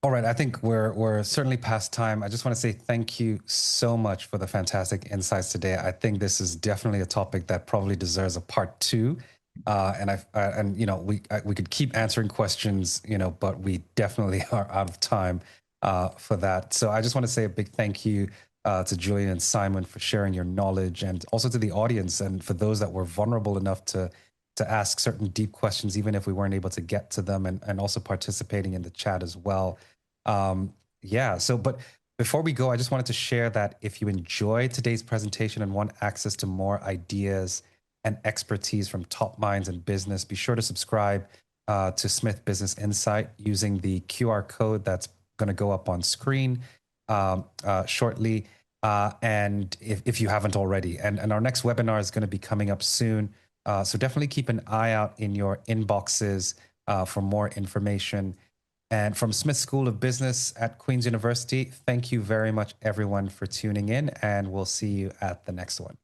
[SPEAKER 1] All right, I think we're certainly past time. I just want to say thank you so much for the fantastic insights today. I think this is definitely a topic that probably deserves a part 2. And we could keep answering questions, but we definitely are out of time for that. So I just want to say a big thank you to Julian and Simon for sharing your knowledge, and also to the audience, and for those that were vulnerable enough to ask certain deep questions, even if we weren't able to get to them, and also participating in the chat as well. But before we go, I just wanted to share that if you enjoyed today's presentation and want access to more ideas and expertise from top minds in business, be sure to subscribe to Smith Business Insight using the QR code that's going to go up on screen shortly. And if you haven't already, and our next webinar is going to be coming up soon. So definitely keep an eye out in your inboxes for more information. And from Smith School of Business at Queen's University, thank you very much, everyone, for tuning in, and we'll see you at the next one.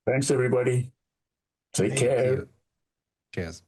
[SPEAKER 2] Thanks, everybody. Take care.
[SPEAKER 1] Cheers.